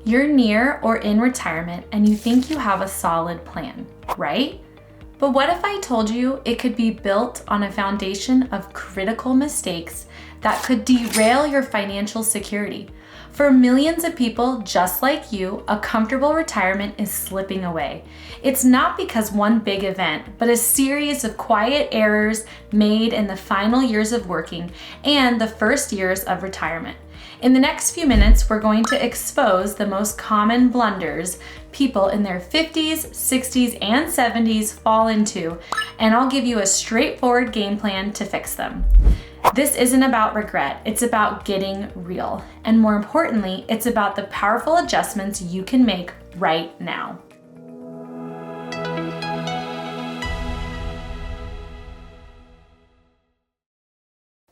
You're near or in retirement and you think you have a solid plan, right? But what if I told you it could be built on a foundation of critical mistakes that could derail your financial security? For millions of people just like you, a comfortable retirement is slipping away. It's not because one big event, but a series of quiet errors made in the final years of working and the first years of retirement. In the next few minutes, we're going to expose the most common blunders people in their 50s, 60s, and 70s fall into, and I'll give you a straightforward game plan to fix them. This isn't about regret, it's about getting real. And more importantly, it's about the powerful adjustments you can make right now.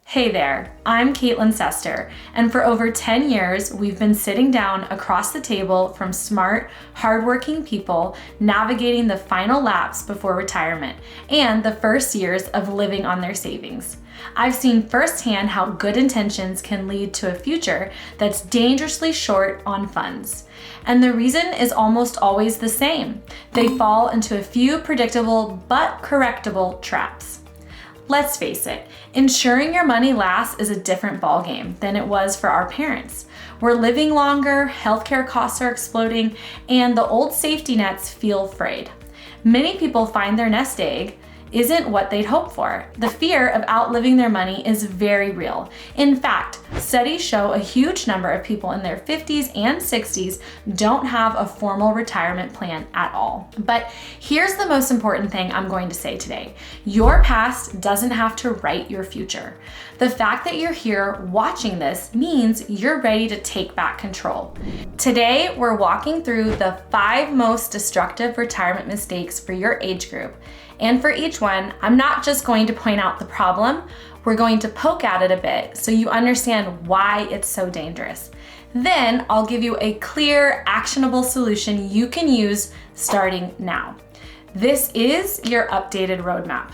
Hey there, I'm Caitlin Sester, and for over 10 years, we've been sitting down across the table from smart, hardworking people navigating the final laps before retirement and the first years of living on their savings. I've seen firsthand how good intentions can lead to a future that's dangerously short on funds. And the reason is almost always the same. They fall into a few predictable but correctable traps. Let's face it, ensuring your money lasts is a different ballgame than it was for our parents. We're living longer, healthcare costs are exploding, and the old safety nets feel frayed. Many people find their nest egg isn't what they'd hoped for. The fear of outliving their money is very real. In fact, studies show a huge number of people in their 50s and 60s don't have a formal retirement plan at all. But here's the most important thing I'm going to say today. Your past doesn't have to write your future. The fact that you're here watching this means you're ready to take back control. Today, we're walking through the 5 most destructive retirement mistakes for your age group. And for each one, I'm not just going to point out the problem, we're going to poke at it a bit so you understand why it's so dangerous. Then I'll give you a clear, actionable solution you can use starting now. This is your updated roadmap.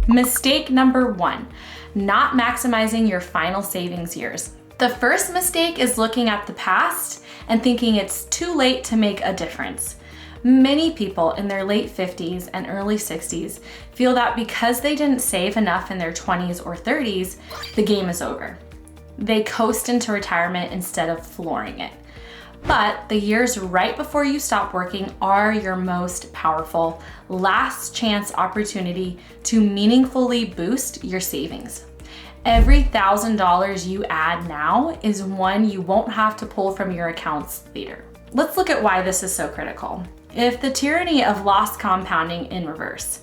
Mistake number 1, not maximizing your final savings years. The first mistake is looking at the past and thinking it's too late to make a difference. Many people in their late 50s and early 60s feel that because they didn't save enough in their 20s or 30s, the game is over. They coast into retirement instead of flooring it. But the years right before you stop working are your most powerful, last chance opportunity to meaningfully boost your savings. Every $1,000 you add now is one you won't have to pull from your accounts later. Let's look at why this is so critical. If the tyranny of loss compounding in reverse.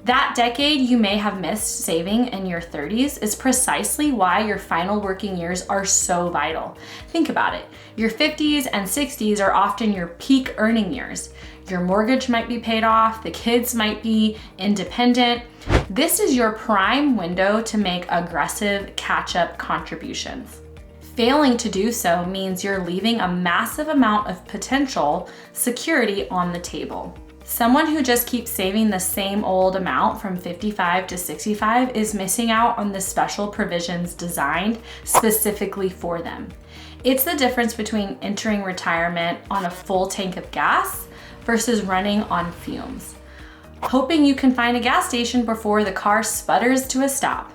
That decade you may have missed saving in your 30s is precisely why your final working years are so vital. Think about it. Your 50s and 60s are often your peak earning years. Your mortgage might be paid off, the kids might be independent. This is your prime window to make aggressive catch-up contributions. Failing to do so means you're leaving a massive amount of potential security on the table. Someone who just keeps saving the same old amount from 55 to 65 is missing out on the special provisions designed specifically for them. It's the difference between entering retirement on a full tank of gas versus running on fumes, hoping you can find a gas station before the car sputters to a stop.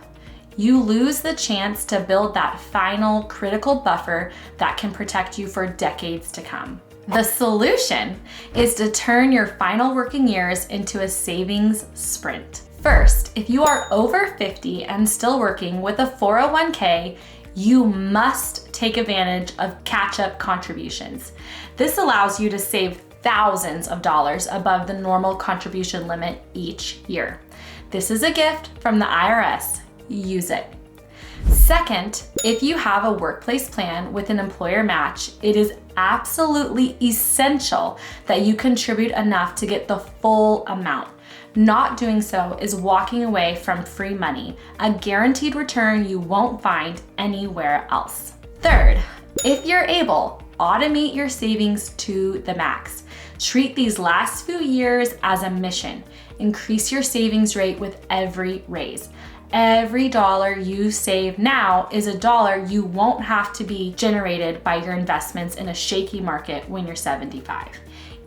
You lose the chance to build that final critical buffer that can protect you for decades to come. The solution is to turn your final working years into a savings sprint. First, if you are over 50 and still working with a 401k, you must take advantage of catch-up contributions. This allows you to save thousands of dollars above the normal contribution limit each year. This is a gift from the IRS. Use it. Second, if you have a workplace plan with an employer match, it is absolutely essential that you contribute enough to get the full amount. Not doing so is walking away from free money, a guaranteed return you won't find anywhere else. Third, if you're able, automate your savings to the max. Treat these last few years as a mission. Increase your savings rate with every raise. Every dollar you save now is a dollar you won't have to be generated by your investments in a shaky market when you're 75.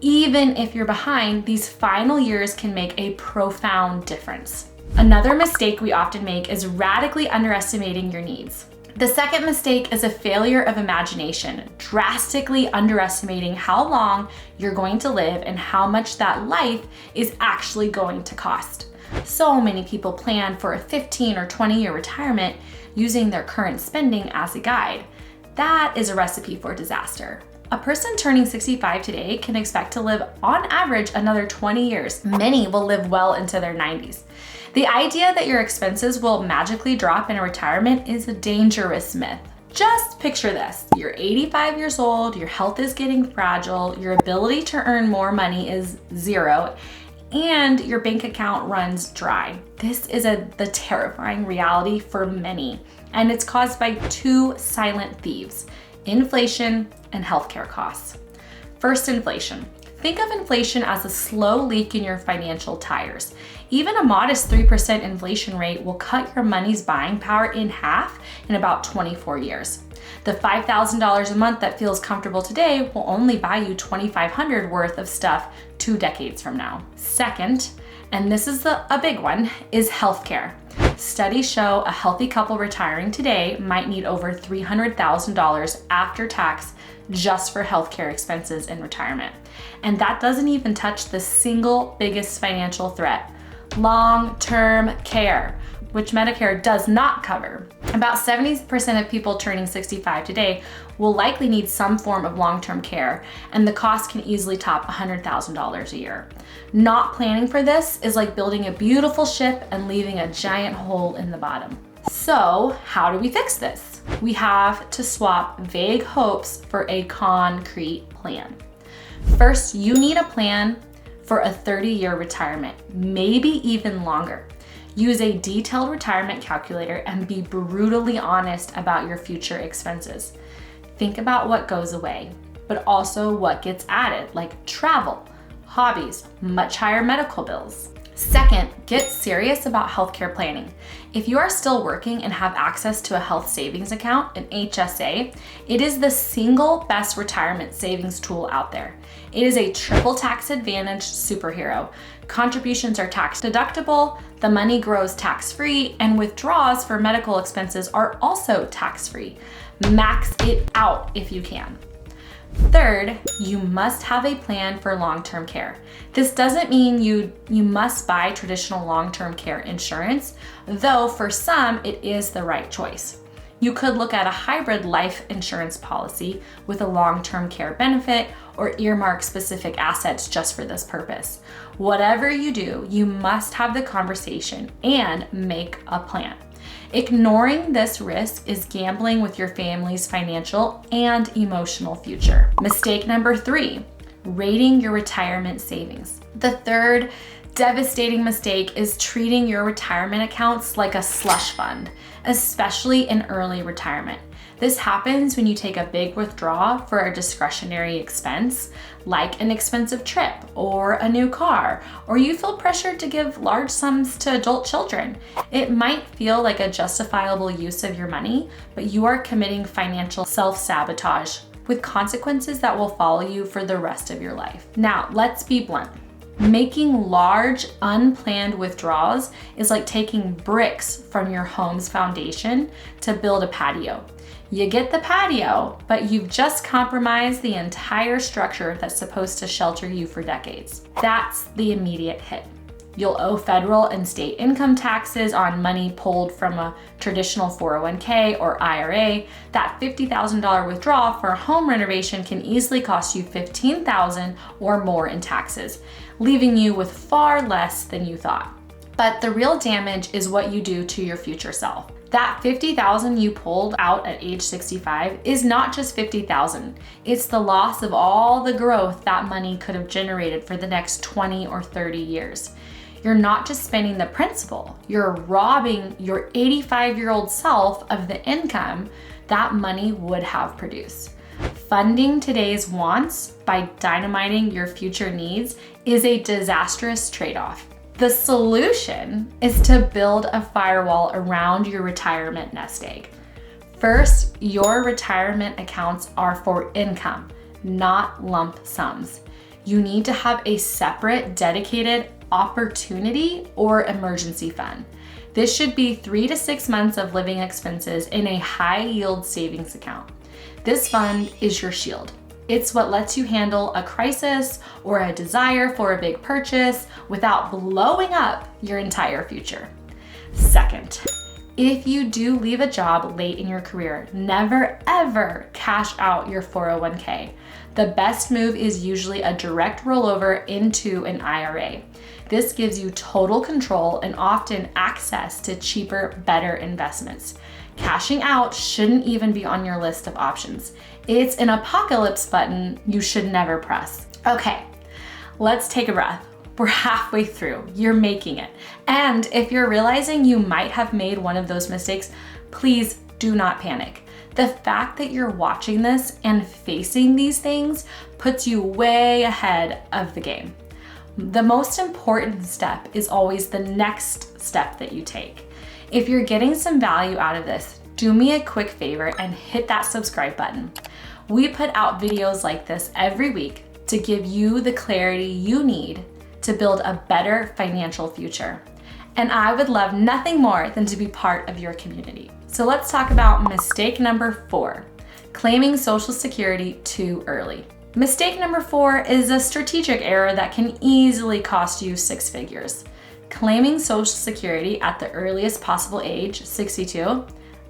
Even if you're behind, these final years can make a profound difference. Another mistake we often make is radically underestimating your needs. The second mistake is a failure of imagination, drastically underestimating how long you're going to live and how much that life is actually going to cost. So many people plan for a 15 or 20-year retirement using their current spending as a guide. That is a recipe for disaster. A person turning 65 today can expect to live on average another 20 years. Many will live well into their 90s. The idea that your expenses will magically drop in retirement is a dangerous myth. Just picture this. You're 85 years old, your health is getting fragile, your ability to earn more money is zero, and your bank account runs dry. This is the terrifying reality for many, and it's caused by two silent thieves: inflation and healthcare costs. First, inflation. Think of inflation as a slow leak in your financial tires. Even a modest 3% inflation rate will cut your money's buying power in half in about 24 years. The $5,000 a month that feels comfortable today will only buy you $2,500 worth of stuff 2 decades from now. Second, and this is a big one, is healthcare. Studies show a healthy couple retiring today might need over $300,000 after tax just for healthcare expenses in retirement. And that doesn't even touch the single biggest financial threat: long-term care, which Medicare does not cover. About 70% of people turning 65 today will likely need some form of long-term care, and the cost can easily top $100,000 a year. Not planning for this is like building a beautiful ship and leaving a giant hole in the bottom. So, how do we fix this? We have to swap vague hopes for a concrete plan. First, you need a plan for a 30-year retirement, maybe even longer. Use a detailed retirement calculator and be brutally honest about your future expenses. Think about what goes away, but also what gets added, like travel, hobbies, much higher medical bills. Second, get serious about healthcare planning. If you are still working and have access to a health savings account, an HSA, it is the single best retirement savings tool out there. It is a triple tax advantage superhero. Contributions are tax deductible, the money grows tax-free, and withdrawals for medical expenses are also tax-free. Max it out if you can. Third, you must have a plan for long-term care. This doesn't mean you must buy traditional long-term care insurance, though for some it is the right choice. You could look at a hybrid life insurance policy with a long-term care benefit or earmark specific assets just for this purpose. Whatever you do, you must have the conversation and make a plan. Ignoring this risk is gambling with your family's financial and emotional future. Mistake number 3, rating your retirement savings. The third devastating mistake is treating your retirement accounts like a slush fund, especially in early retirement. This happens when you take a big withdrawal for a discretionary expense, like an expensive trip or a new car, or you feel pressured to give large sums to adult children. It might feel like a justifiable use of your money, but you are committing financial self-sabotage with consequences that will follow you for the rest of your life. Now, let's be blunt. Making large, unplanned withdrawals is like taking bricks from your home's foundation to build a patio. You get the patio, but you've just compromised the entire structure that's supposed to shelter you for decades. That's the immediate hit. You'll owe federal and state income taxes on money pulled from a traditional 401k or IRA. That $50,000 withdrawal for a home renovation can easily cost you $15,000 or more in taxes, leaving you with far less than you thought. But the real damage is what you do to your future self. That $50,000 you pulled out at age 65 is not just $50,000. It's the loss of all the growth that money could have generated for the next 20 or 30 years. You're not just spending the principal, you're robbing your 85-year-old self of the income that money would have produced. Funding today's wants by dynamiting your future needs is a disastrous trade-off. The solution is to build a firewall around your retirement nest egg. First, your retirement accounts are for income, not lump sums. You need to have a separate, dedicated opportunity or emergency fund. This should be 3 to 6 months of living expenses in a high yield savings account. This fund is your shield. It's what lets you handle a crisis or a desire for a big purchase without blowing up your entire future. Second, if you do leave a job late in your career, never ever cash out your 401k. The best move is usually a direct rollover into an IRA. This gives you total control and often access to cheaper, better investments. Cashing out shouldn't even be on your list of options. It's an apocalypse button you should never press. Okay, let's take a breath. We're halfway through. You're making it. And if you're realizing you might have made one of those mistakes, please do not panic. The fact that you're watching this and facing these things puts you way ahead of the game. The most important step is always the next step that you take. If you're getting some value out of this, do me a quick favor and hit that subscribe button. We put out videos like this every week to give you the clarity you need to build a better financial future. And I would love nothing more than to be part of your community. So let's talk about mistake number 4, claiming Social Security too early. Mistake number 4 is a strategic error that can easily cost you 6 figures. Claiming Social Security at the earliest possible age, 62,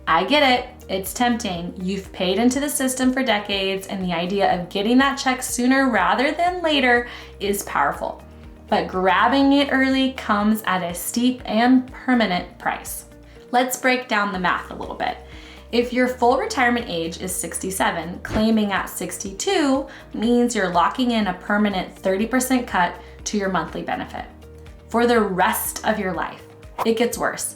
I get it, it's tempting. You've paid into the system for decades, and the idea of getting that check sooner rather than later is powerful. But grabbing it early comes at a steep and permanent price. Let's break down the math a little bit. If your full retirement age is 67, claiming at 62 means you're locking in a permanent 30% cut to your monthly benefit for the rest of your life. It gets worse.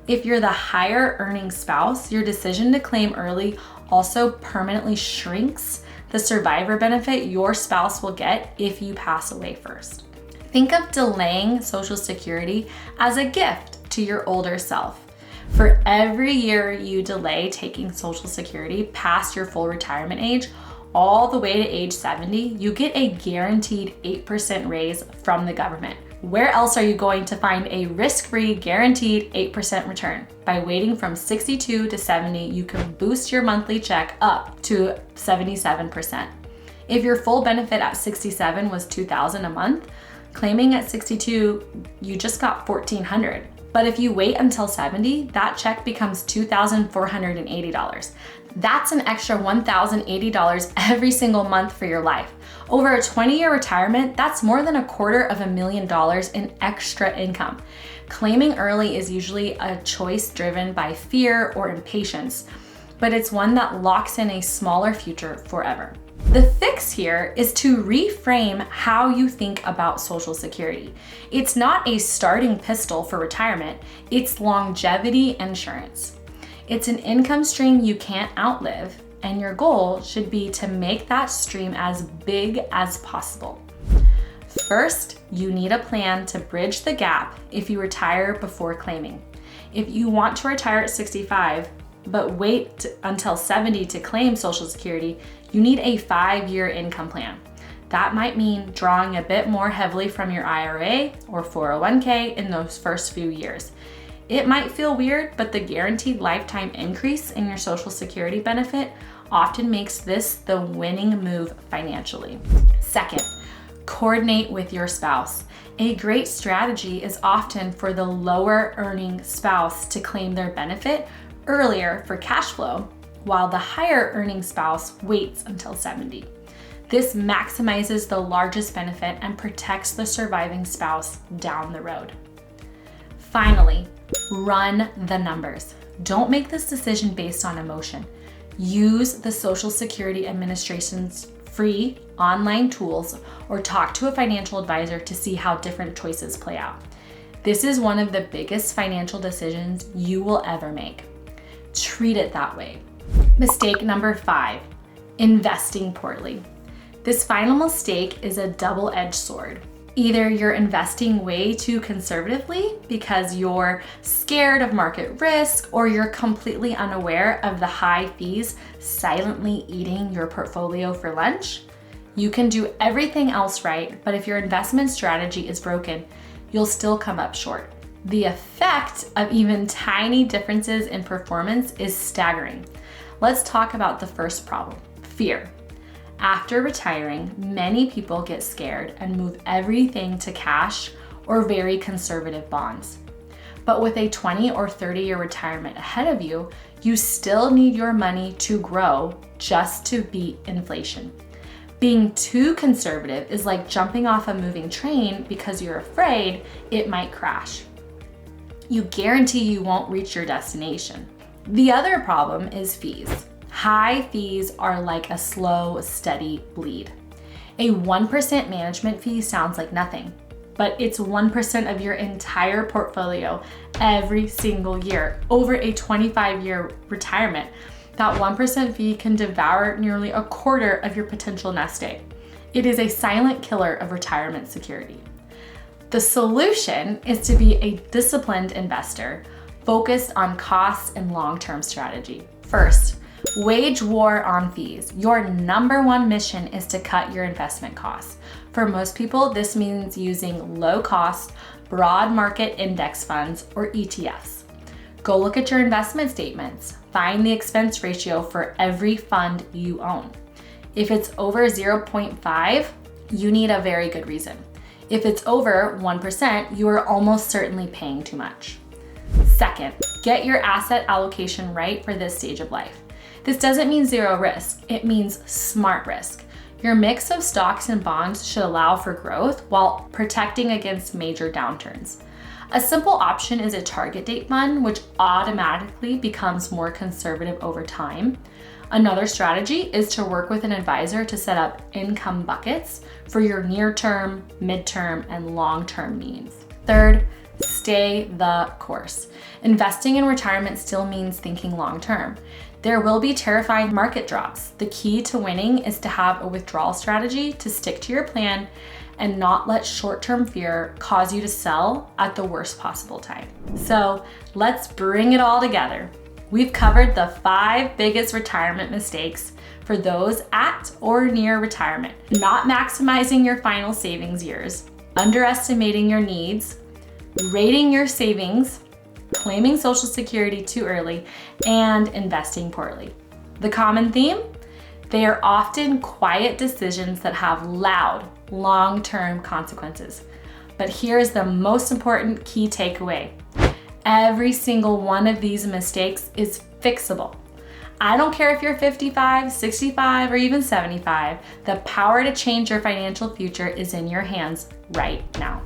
If you're the higher earning spouse, your decision to claim early also permanently shrinks the survivor benefit your spouse will get if you pass away first. Think of delaying Social Security as a gift to your older self. For every year you delay taking Social Security past your full retirement age, all the way to age 70, you get a guaranteed 8% raise from the government. Where else are you going to find a risk-free guaranteed 8% return? By waiting from 62 to 70, you can boost your monthly check up to 77%. If your full benefit at 67 was $2,000 a month, claiming at 62, you just got $1,400. But if you wait until 70, that check becomes $2,480. That's an extra $1,080 every single month for your life. Over a 20-year retirement, that's more than $250,000 in extra income. Claiming early is usually a choice driven by fear or impatience, but it's one that locks in a smaller future forever. The fix here is to reframe how you think about Social Security. It's not a starting pistol for retirement, it's longevity insurance. It's an income stream you can't outlive, and your goal should be to make that stream as big as possible. First, you need a plan to bridge the gap if you retire before claiming. If you want to retire at 65, but wait until 70 to claim Social Security, you need a 5-year income plan. That might mean drawing a bit more heavily from your IRA or 401k in those first few years. It might feel weird, but the guaranteed lifetime increase in your Social Security benefit often makes this the winning move financially. Second, coordinate with your spouse. A great strategy is often for the lower earning spouse to claim their benefit earlier for cash flow, while the higher earning spouse waits until 70. This maximizes the largest benefit and protects the surviving spouse down the road. Finally, run the numbers. Don't make this decision based on emotion. Use the Social Security Administration's free online tools or talk to a financial advisor to see how different choices play out. This is one of the biggest financial decisions you will ever make. Treat it that way. Mistake number 5, investing poorly. This final mistake is a double-edged sword. Either you're investing way too conservatively because you're scared of market risk, or you're completely unaware of the high fees silently eating your portfolio for lunch. You can do everything else right, but if your investment strategy is broken, you'll still come up short. The effect of even tiny differences in performance is staggering. Let's talk about the first problem, fear. After retiring, many people get scared and move everything to cash or very conservative bonds. But with a 20 or 30-year retirement ahead of you, you still need your money to grow just to beat inflation. Being too conservative is like jumping off a moving train because you're afraid it might crash. You guarantee you won't reach your destination. The other problem is fees. High fees are like a slow, steady bleed. A 1% management fee sounds like nothing, but it's 1% of your entire portfolio every single year. Over a 25-year retirement, that 1% fee can devour nearly a quarter of your potential nest egg. It is a silent killer of retirement security. The solution is to be a disciplined investor focused on costs and long-term strategy. First, wage war on fees. Your number one mission is to cut your investment costs. For most people, this means using low-cost, broad market index funds or ETFs. Go look at your investment statements. Find the expense ratio for every fund you own. If it's over 0.5, you need a very good reason. If it's over 1%, you are almost certainly paying too much. Second, get your asset allocation right for this stage of life. This doesn't mean zero risk, it means smart risk. Your mix of stocks and bonds should allow for growth while protecting against major downturns. A simple option is a target date fund, which automatically becomes more conservative over time. Another strategy is to work with an advisor to set up income buckets for your near-term, mid-term, and long-term needs. Third, stay the course. Investing in retirement still means thinking long-term. There will be terrifying market drops. The key to winning is to have a withdrawal strategy to stick to your plan and not let short-term fear cause you to sell at the worst possible time. So let's bring it all together. We've covered the 5 biggest retirement mistakes for those at or near retirement. Not maximizing your final savings years, underestimating your needs, rating your savings, claiming Social Security too early, and investing poorly. The common theme? They are often quiet decisions that have loud, long-term consequences. But here's the most important key takeaway. Every single one of these mistakes is fixable. I don't care if you're 55, 65, or even 75, the power to change your financial future is in your hands right now.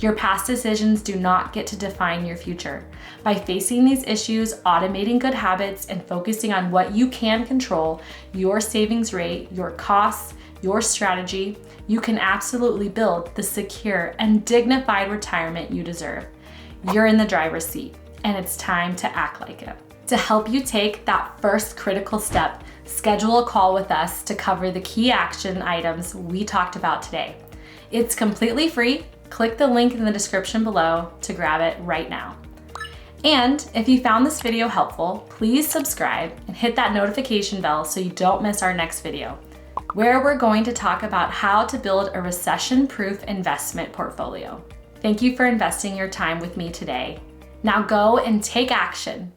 Your past decisions do not get to define your future. By facing these issues, automating good habits, and focusing on what you can control, your savings rate, your costs, your strategy, you can absolutely build the secure and dignified retirement you deserve. You're in the driver's seat, and it's time to act like it. To help you take that first critical step, schedule a call with us to cover the key action items we talked about today. It's completely free. Click the link in the description below to grab it right now. And if you found this video helpful, please subscribe and hit that notification bell so you don't miss our next video, where we're going to talk about how to build a recession-proof investment portfolio. Thank you for investing your time with me today. Now go and take action.